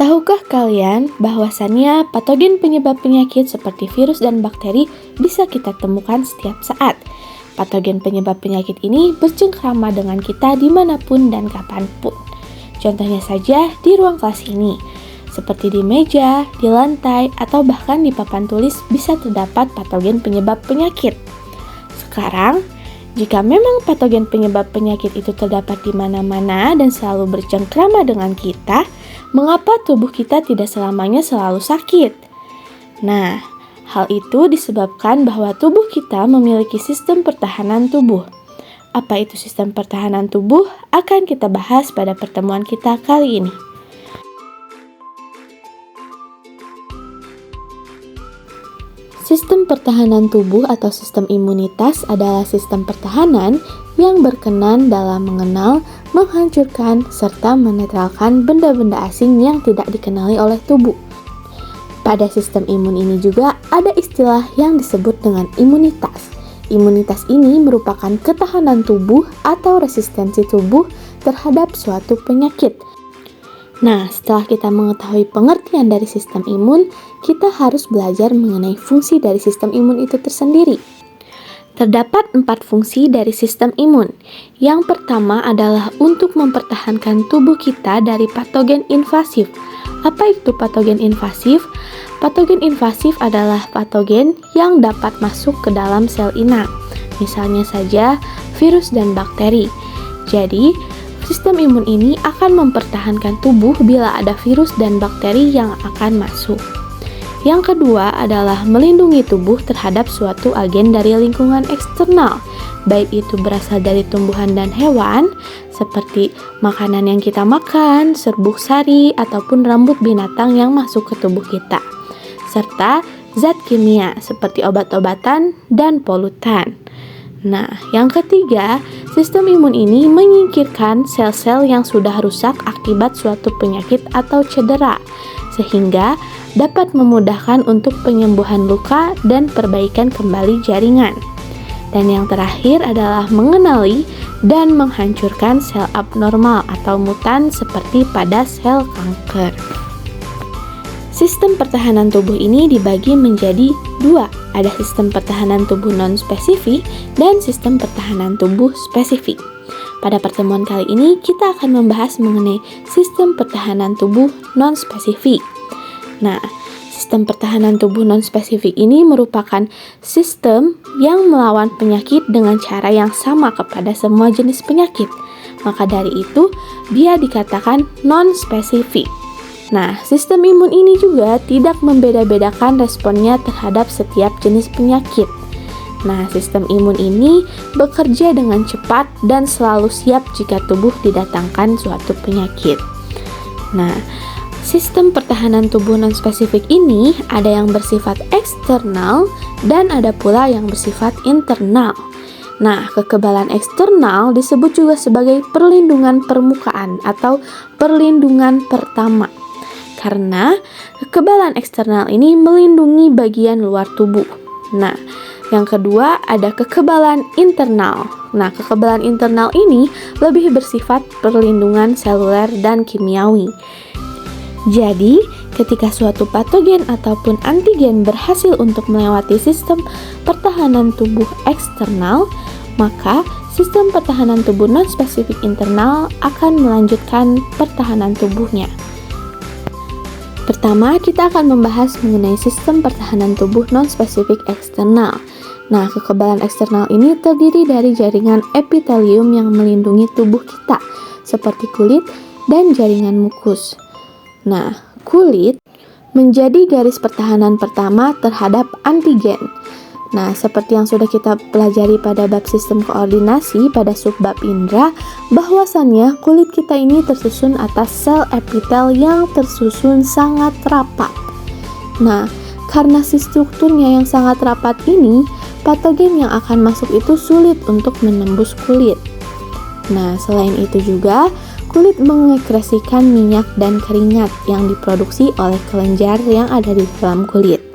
Tahukah kalian bahwasannya patogen penyebab penyakit seperti virus dan bakteri bisa kita temukan setiap saat? Patogen penyebab penyakit ini bercengkrama dengan kita dimanapun dan kapanpun. Contohnya saja di ruang kelas ini, seperti di meja, di lantai, atau bahkan di papan tulis bisa terdapat patogen penyebab penyakit. Sekarang, jika memang patogen penyebab penyakit itu terdapat di mana-mana dan selalu bercengkrama dengan kita, mengapa tubuh kita tidak selamanya selalu sakit? Nah, hal itu disebabkan bahwa tubuh kita memiliki sistem pertahanan tubuh. Apa itu sistem pertahanan tubuh? Akan kita bahas pada pertemuan kita kali ini. Sistem pertahanan tubuh atau sistem imunitas adalah sistem pertahanan yang berkenan dalam mengenal, menghancurkan, serta menetralkan benda-benda asing yang tidak dikenali oleh tubuh. Pada sistem imun ini juga ada istilah yang disebut dengan imunitas. Imunitas ini merupakan ketahanan tubuh atau resistensi tubuh terhadap suatu penyakit. Nah, setelah kita mengetahui pengertian dari sistem imun, kita harus belajar mengenai fungsi dari sistem imun itu tersendiri. Terdapat 4 fungsi dari sistem imun. Yang pertama adalah untuk mempertahankan tubuh kita dari patogen invasif. Apa itu patogen invasif? Patogen invasif adalah patogen yang dapat masuk ke dalam sel inang. Misalnya saja virus dan bakteri. Jadi, sistem imun ini akan mempertahankan tubuh bila ada virus dan bakteri yang akan masuk. Yang kedua adalah melindungi tubuh terhadap suatu agen dari lingkungan eksternal, baik itu berasal dari tumbuhan dan hewan, seperti makanan yang kita makan, serbuk sari, ataupun rambut binatang yang masuk ke tubuh kita, serta zat kimia seperti obat-obatan dan polutan. Nah, yang ketiga, sistem imun ini menyingkirkan sel-sel yang sudah rusak akibat suatu penyakit atau cedera, sehingga dapat memudahkan untuk penyembuhan luka dan perbaikan kembali jaringan. Dan yang terakhir adalah mengenali dan menghancurkan sel abnormal atau mutan seperti pada sel kanker. Sistem pertahanan tubuh ini dibagi menjadi 2. Ada sistem pertahanan tubuh non-spesifik dan sistem pertahanan tubuh spesifik. Pada pertemuan kali ini, kita akan membahas mengenai sistem pertahanan tubuh non-spesifik. Nah, sistem pertahanan tubuh non-spesifik ini merupakan sistem yang melawan penyakit dengan cara yang sama kepada semua jenis penyakit. Maka dari itu, dia dikatakan non-spesifik. Nah, sistem imun ini juga tidak membeda-bedakan responnya terhadap setiap jenis penyakit. Nah, sistem imun ini bekerja dengan cepat dan selalu siap jika tubuh didatangkan suatu penyakit. Nah, sistem pertahanan tubuh non-spesifik ini ada yang bersifat eksternal dan ada pula yang bersifat internal. Nah, kekebalan eksternal disebut juga sebagai perlindungan permukaan atau perlindungan pertama. Karena kekebalan eksternal ini melindungi bagian luar tubuh. Nah, yang kedua ada kekebalan internal. Nah, kekebalan internal ini lebih bersifat perlindungan seluler dan kimiawi. Jadi, ketika suatu patogen ataupun antigen berhasil untuk melewati sistem pertahanan tubuh eksternal, maka sistem pertahanan tubuh non-spesifik internal akan melanjutkan pertahanan tubuhnya. Pertama, kita akan membahas mengenai sistem pertahanan tubuh non-spesifik eksternal. Nah, kekebalan eksternal ini terdiri dari jaringan epitelium yang melindungi tubuh kita, seperti kulit dan jaringan mukus. Nah, kulit menjadi garis pertahanan pertama terhadap antigen. Nah, seperti yang sudah kita pelajari pada bab sistem koordinasi pada subbab indera, bahwasannya kulit kita ini tersusun atas sel epitel yang tersusun sangat rapat. Nah, karena si strukturnya yang sangat rapat ini, patogen yang akan masuk itu sulit untuk menembus kulit. Nah, selain itu juga, kulit mengekresikan minyak dan keringat yang diproduksi oleh kelenjar yang ada di dalam kulit.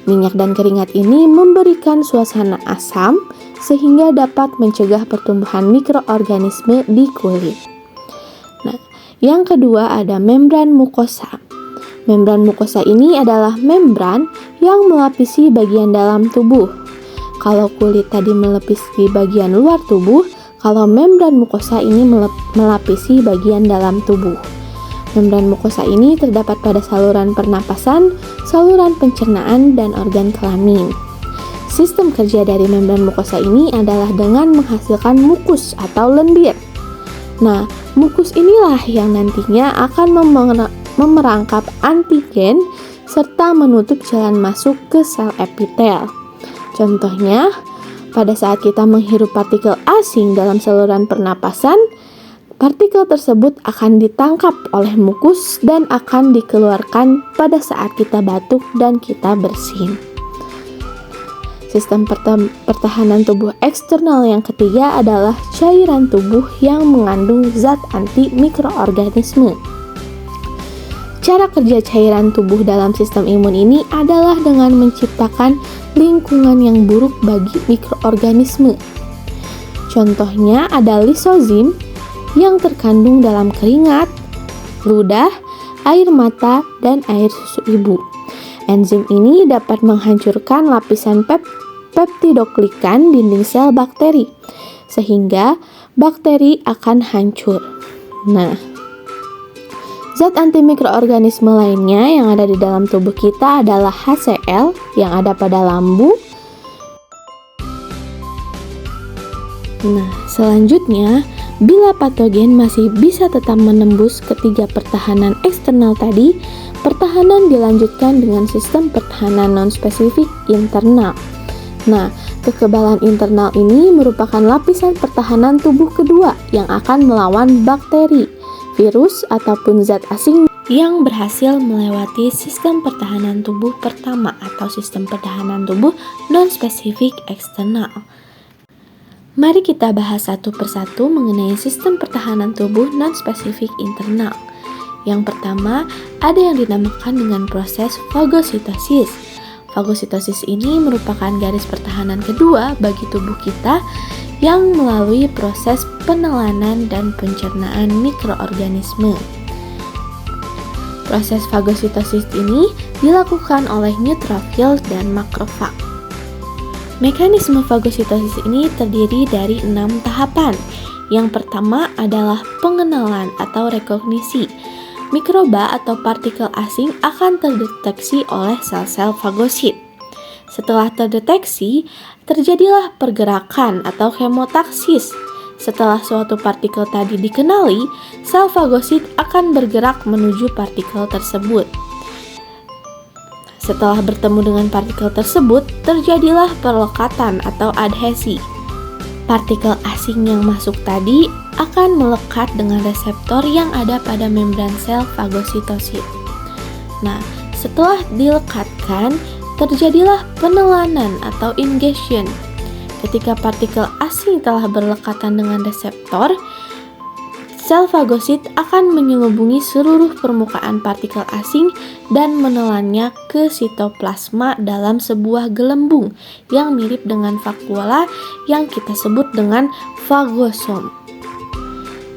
Minyak dan keringat ini memberikan suasana asam sehingga dapat mencegah pertumbuhan mikroorganisme di kulit. Nah, yang kedua ada membran mukosa. Membran mukosa ini adalah membran yang melapisi bagian dalam tubuh. Kalau kulit tadi melapisi bagian luar tubuh, kalau membran mukosa ini melapisi bagian dalam tubuh. Membran mukosa ini terdapat pada saluran pernapasan, saluran pencernaan, dan organ kelamin. Sistem kerja dari membran mukosa ini adalah dengan menghasilkan mukus atau lendir. Nah, mukus inilah yang nantinya akan memerangkap antigen serta menutup jalan masuk ke sel epitel. Contohnya, pada saat kita menghirup partikel asing dalam saluran pernapasan, partikel tersebut akan ditangkap oleh mukus dan akan dikeluarkan pada saat kita batuk dan kita bersin. Sistem pertahanan tubuh eksternal yang ketiga adalah cairan tubuh yang mengandung zat anti mikroorganisme. Cara kerja cairan tubuh dalam sistem imun ini adalah dengan menciptakan lingkungan yang buruk bagi mikroorganisme. Contohnya ada lisozim yang terkandung dalam keringat, ludah, air mata, dan air susu ibu. Enzim ini dapat menghancurkan lapisan peptidoglikan dinding sel bakteri, sehingga bakteri akan hancur. Nah, zat antimikroorganisme lainnya yang ada di dalam tubuh kita adalah HCl yang ada pada lambung. Nah, selanjutnya, bila patogen masih bisa tetap menembus ketiga pertahanan eksternal tadi, pertahanan dilanjutkan dengan sistem pertahanan non-spesifik internal. Nah, kekebalan internal ini merupakan lapisan pertahanan tubuh kedua yang akan melawan bakteri, virus, ataupun zat asing yang berhasil melewati sistem pertahanan tubuh pertama atau sistem pertahanan tubuh non-spesifik eksternal. Mari kita bahas satu persatu mengenai sistem pertahanan tubuh non-spesifik internal. Yang pertama, ada yang dinamakan dengan proses fagositosis. Fagositosis ini merupakan garis pertahanan kedua bagi tubuh kita yang melalui proses penelanan dan pencernaan mikroorganisme. Proses fagositosis ini dilakukan oleh neutrofil dan makrofag. Mekanisme fagositosis ini terdiri dari 6 tahapan. Yang pertama adalah pengenalan atau rekognisi. Mikroba atau partikel asing akan terdeteksi oleh sel-sel fagosit. Setelah terdeteksi, terjadilah pergerakan atau hemotaksis. Setelah suatu partikel tadi dikenali, sel fagosit akan bergerak menuju partikel tersebut. Setelah bertemu dengan partikel tersebut, terjadilah perlekatan atau adhesi. Partikel asing yang masuk tadi akan melekat dengan reseptor yang ada pada membran sel fagositosit. Nah, setelah dilekatkan, terjadilah penelanan atau ingestion. Ketika partikel asing telah berlekatan dengan reseptor, sel fagosit akan menyelubungi seluruh permukaan partikel asing dan menelannya ke sitoplasma dalam sebuah gelembung yang mirip dengan vakuola yang kita sebut dengan fagosom.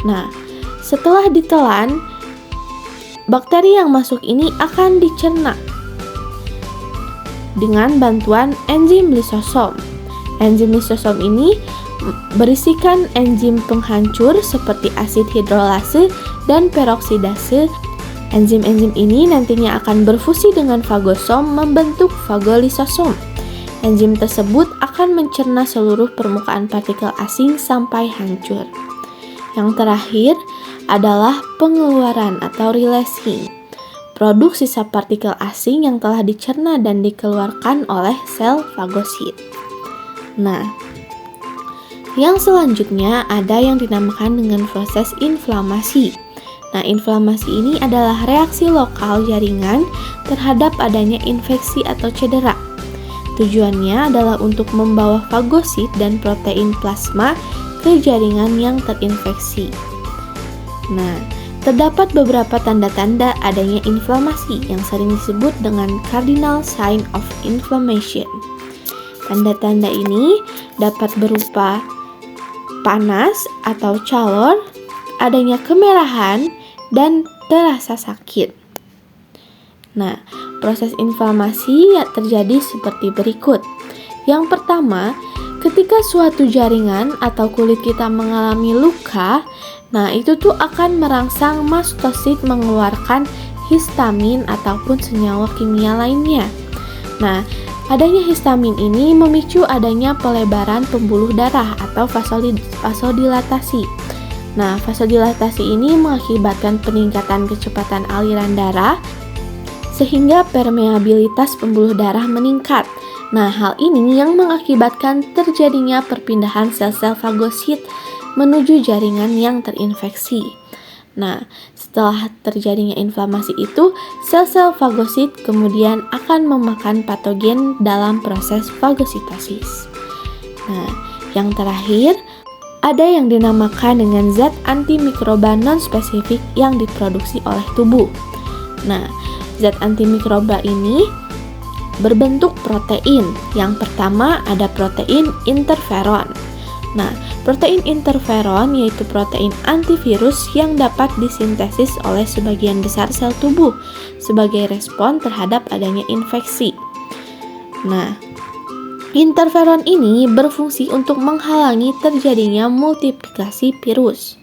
Nah, setelah ditelan, bakteri yang masuk ini akan dicerna dengan bantuan enzim lisosom. Enzim lisosom ini berisikan enzim penghancur seperti asid hidrolase dan peroksidase. Enzim-enzim ini nantinya akan berfusi dengan fagosom membentuk fagolisosom. Enzim tersebut akan mencerna seluruh permukaan partikel asing sampai hancur. Yang terakhir adalah pengeluaran atau releasing. Produk sisa partikel asing yang telah dicerna dan dikeluarkan oleh sel fagosit. Nah, yang selanjutnya ada yang dinamakan dengan proses inflamasi. Nah, inflamasi ini adalah reaksi lokal jaringan terhadap adanya infeksi atau cedera. Tujuannya adalah untuk membawa fagosit dan protein plasma ke jaringan yang terinfeksi. Nah, terdapat beberapa tanda-tanda adanya inflamasi yang sering disebut dengan cardinal sign of inflammation. Tanda-tanda ini dapat berupa panas atau calor, adanya kemerahan, dan terasa sakit. Nah, proses inflamasi terjadi seperti berikut. Yang pertama, ketika suatu jaringan atau kulit kita mengalami luka, nah itu tuh akan merangsang mastosit mengeluarkan histamin ataupun senyawa kimia lainnya. Nah, adanya histamin ini memicu adanya pelebaran pembuluh darah atau vasodilatasi. Nah, vasodilatasi ini mengakibatkan peningkatan kecepatan aliran darah sehingga permeabilitas pembuluh darah meningkat. Nah, hal ini yang mengakibatkan terjadinya perpindahan sel-sel fagosit menuju jaringan yang terinfeksi. Nah, setelah terjadinya inflamasi itu, sel-sel fagosit kemudian akan memakan patogen dalam proses fagositosis. Nah, yang terakhir, ada yang dinamakan dengan zat antimikroba non-spesifik yang diproduksi oleh tubuh. Nah, zat antimikroba ini berbentuk protein. Yang pertama ada protein interferon. Nah, protein interferon yaitu protein antivirus yang dapat disintesis oleh sebagian besar sel tubuh sebagai respon terhadap adanya infeksi. Nah, interferon ini berfungsi untuk menghalangi terjadinya multiplikasi virus.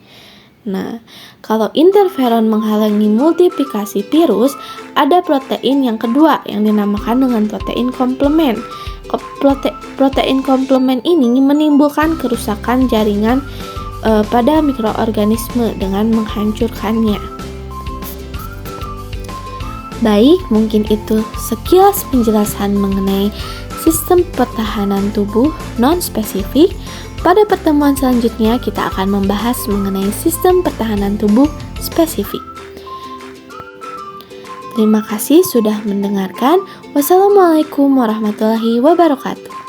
Nah, kalau interferon menghalangi multiplikasi virus, ada protein yang kedua yang dinamakan dengan protein komplement. Protein komplement ini menimbulkan kerusakan jaringan pada mikroorganisme dengan menghancurkannya. Baik, mungkin itu sekilas penjelasan mengenai sistem pertahanan tubuh non-spesifik. Pada pertemuan selanjutnya kita akan membahas mengenai sistem pertahanan tubuh spesifik. Terima kasih sudah mendengarkan. Wassalamualaikum warahmatullahi wabarakatuh.